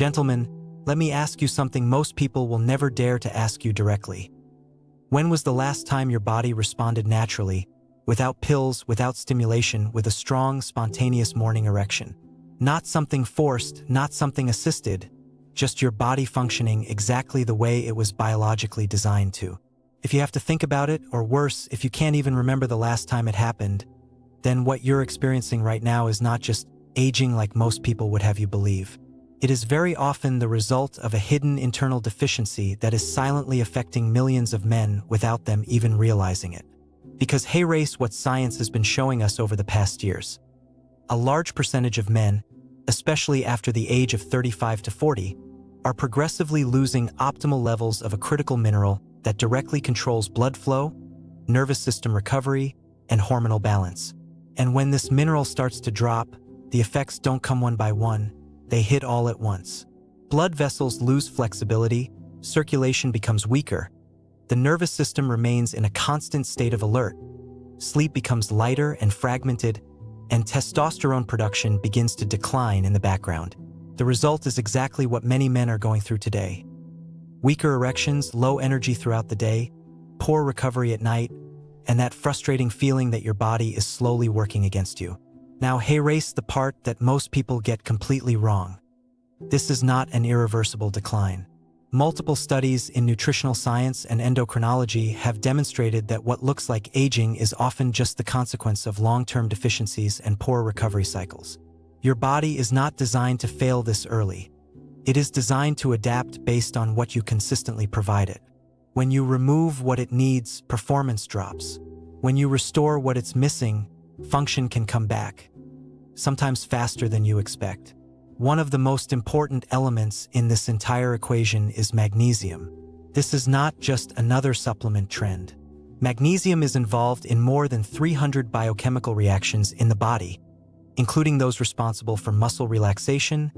Gentlemen, let me ask you something most people will never dare to ask you directly. When was the last time your body responded naturally, without pills, without stimulation, with a strong, spontaneous morning erection? Not something forced, not something assisted, just your body functioning exactly the way it was biologically designed to. If you have to think about it, or worse, if you can't even remember the last time it happened, then what you're experiencing right now is not just aging like most people would have you believe. It is very often the result of a hidden internal deficiency that is silently affecting millions of men without them even realizing it. Because hey race, what science has been showing us over the past years. A large percentage of men, especially after the age of 35 to 40, are progressively losing optimal levels of a critical mineral that directly controls blood flow, nervous system recovery, and hormonal balance. And when this mineral starts to drop, the effects don't come one by one, they hit all at once. Blood vessels lose flexibility, circulation becomes weaker, the nervous system remains in a constant state of alert, sleep becomes lighter and fragmented, and testosterone production begins to decline in the background. The result is exactly what many men are going through today. Weaker erections, low energy throughout the day, poor recovery at night, and that frustrating feeling that your body is slowly working against you. Now, hey race, the part that most people get completely wrong. This is not an irreversible decline. Multiple studies in nutritional science and endocrinology have demonstrated that what looks like aging is often just the consequence of long-term deficiencies and poor recovery cycles. Your body is not designed to fail this early. It is designed to adapt based on what you consistently provide it. When you remove what it needs, performance drops. When you restore what it's missing, function can come back, sometimes faster than you expect. One of the most important elements in this entire equation is magnesium. This is not just another supplement trend. Magnesium is involved in more than 300 biochemical reactions in the body, including those responsible for muscle relaxation,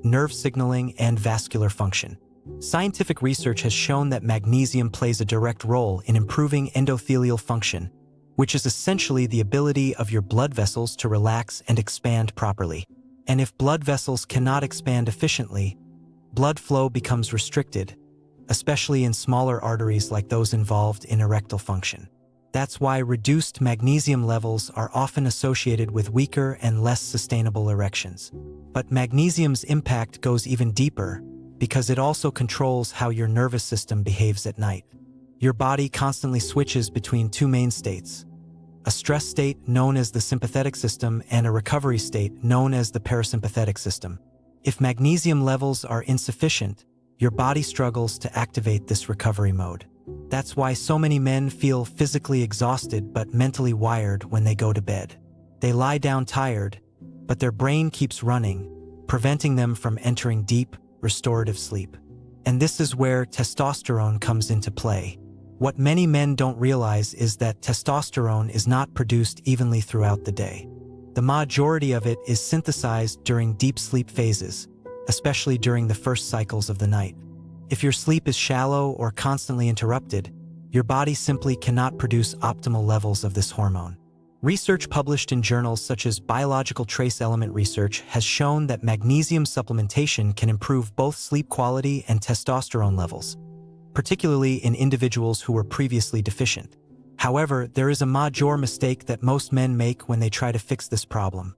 nerve signaling, and vascular function. Scientific research has shown that magnesium plays a direct role in improving endothelial function, which is essentially the ability of your blood vessels to relax and expand properly. And if blood vessels cannot expand efficiently, blood flow becomes restricted, especially in smaller arteries like those involved in erectile function. That's why reduced magnesium levels are often associated with weaker and less sustainable erections. But magnesium's impact goes even deeper because it also controls how your nervous system behaves at night. Your body constantly switches between two main states: a stress state known as the sympathetic system and a recovery state known as the parasympathetic system. If magnesium levels are insufficient, your body struggles to activate this recovery mode. That's why so many men feel physically exhausted but mentally wired when they go to bed. They lie down tired, but their brain keeps running, preventing them from entering deep, restorative sleep. And this is where testosterone comes into play. What many men don't realize is that testosterone is not produced evenly throughout the day. The majority of it is synthesized during deep sleep phases, especially during the first cycles of the night. If your sleep is shallow or constantly interrupted, your body simply cannot produce optimal levels of this hormone. Research published in journals such as Biological Trace Element Research has shown that magnesium supplementation can improve both sleep quality and testosterone levels, particularly in individuals who were previously deficient. However, there is a major mistake that most men make when they try to fix this problem.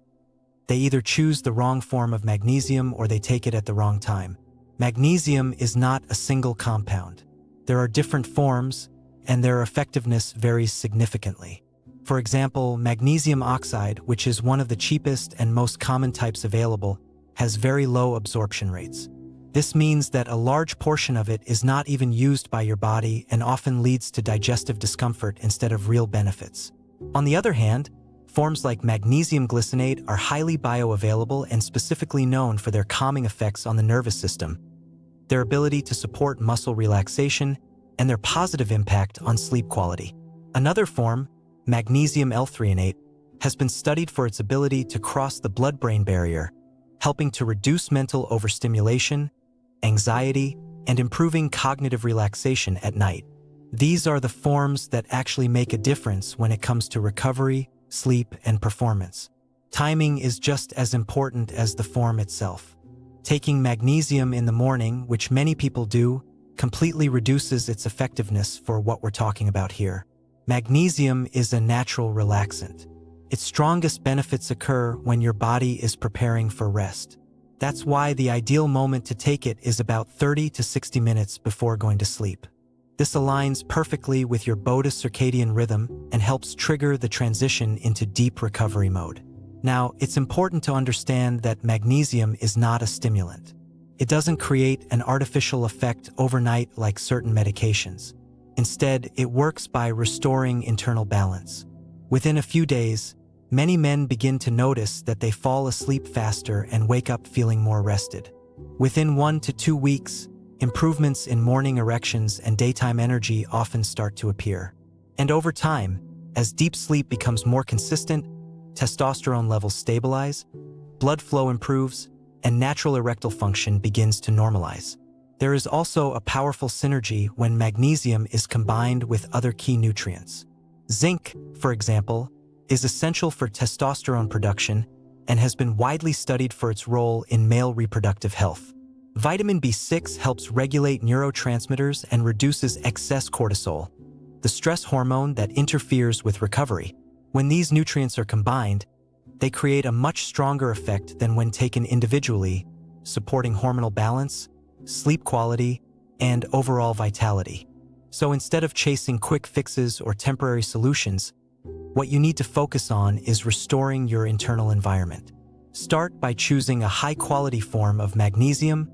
They either choose the wrong form of magnesium or they take it at the wrong time. Magnesium is not a single compound. There are different forms, and their effectiveness varies significantly. For example, magnesium oxide, which is one of the cheapest and most common types available, has very low absorption rates. This means that a large portion of it is not even used by your body and often leads to digestive discomfort instead of real benefits. On the other hand, forms like magnesium glycinate are highly bioavailable and specifically known for their calming effects on the nervous system, their ability to support muscle relaxation, and their positive impact on sleep quality. Another form, magnesium L-threonate, has been studied for its ability to cross the blood-brain barrier, helping to reduce mental overstimulation, anxiety, and improving cognitive relaxation at night. These are the forms that actually make a difference when it comes to recovery, sleep, and performance. Timing is just as important as the form itself. Taking magnesium in the morning, which many people do, completely reduces its effectiveness for what we're talking about here. Magnesium is a natural relaxant. Its strongest benefits occur when your body is preparing for rest. That's why the ideal moment to take it is about 30 to 60 minutes before going to sleep. This aligns perfectly with your body's circadian rhythm and helps trigger the transition into deep recovery mode. Now, it's important to understand that magnesium is not a stimulant. It doesn't create an artificial effect overnight like certain medications. Instead, it works by restoring internal balance. Within a few days, many men begin to notice that they fall asleep faster and wake up feeling more rested. Within 1 to 2 weeks, improvements in morning erections and daytime energy often start to appear. And over time, as deep sleep becomes more consistent, testosterone levels stabilize, blood flow improves, and natural erectile function begins to normalize. There is also a powerful synergy when magnesium is combined with other key nutrients. Zinc, for example, is essential for testosterone production and has been widely studied for its role in male reproductive health. Vitamin B6 helps regulate neurotransmitters and reduces excess cortisol, the stress hormone that interferes with recovery. When these nutrients are combined, they create a much stronger effect than when taken individually, supporting hormonal balance, sleep quality, and overall vitality. So instead of chasing quick fixes or temporary solutions, what you need to focus on is restoring your internal environment. Start by choosing a high-quality form of magnesium,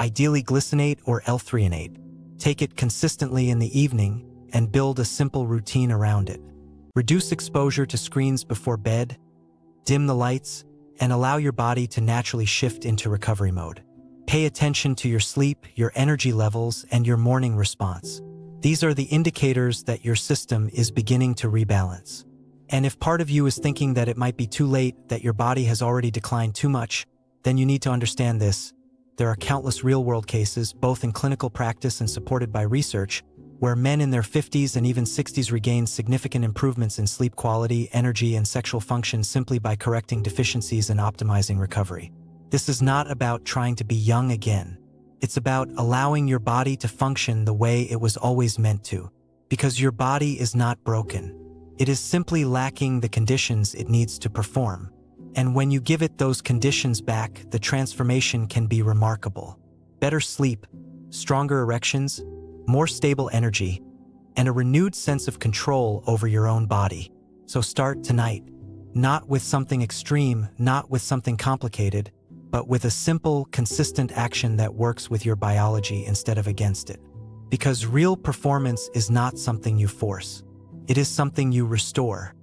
ideally glycinate or L-threonate. Take it consistently in the evening and build a simple routine around it. Reduce exposure to screens before bed, dim the lights, and allow your body to naturally shift into recovery mode. Pay attention to your sleep, your energy levels, and your morning response. These are the indicators that your system is beginning to rebalance. And if part of you is thinking that it might be too late, that your body has already declined too much, then you need to understand this. There are countless real-world cases, both in clinical practice and supported by research, where men in their 50s and even 60s regain significant improvements in sleep quality, energy, and sexual function simply by correcting deficiencies and optimizing recovery. This is not about trying to be young again. It's about allowing your body to function the way it was always meant to. Because your body is not broken. It is simply lacking the conditions it needs to perform. And when you give it those conditions back, the transformation can be remarkable. Better sleep, stronger erections, more stable energy, and a renewed sense of control over your own body. So start tonight. Not with something extreme, not with something complicated, but with a simple, consistent action that works with your biology instead of against it. Because real performance is not something you force. It is something you restore.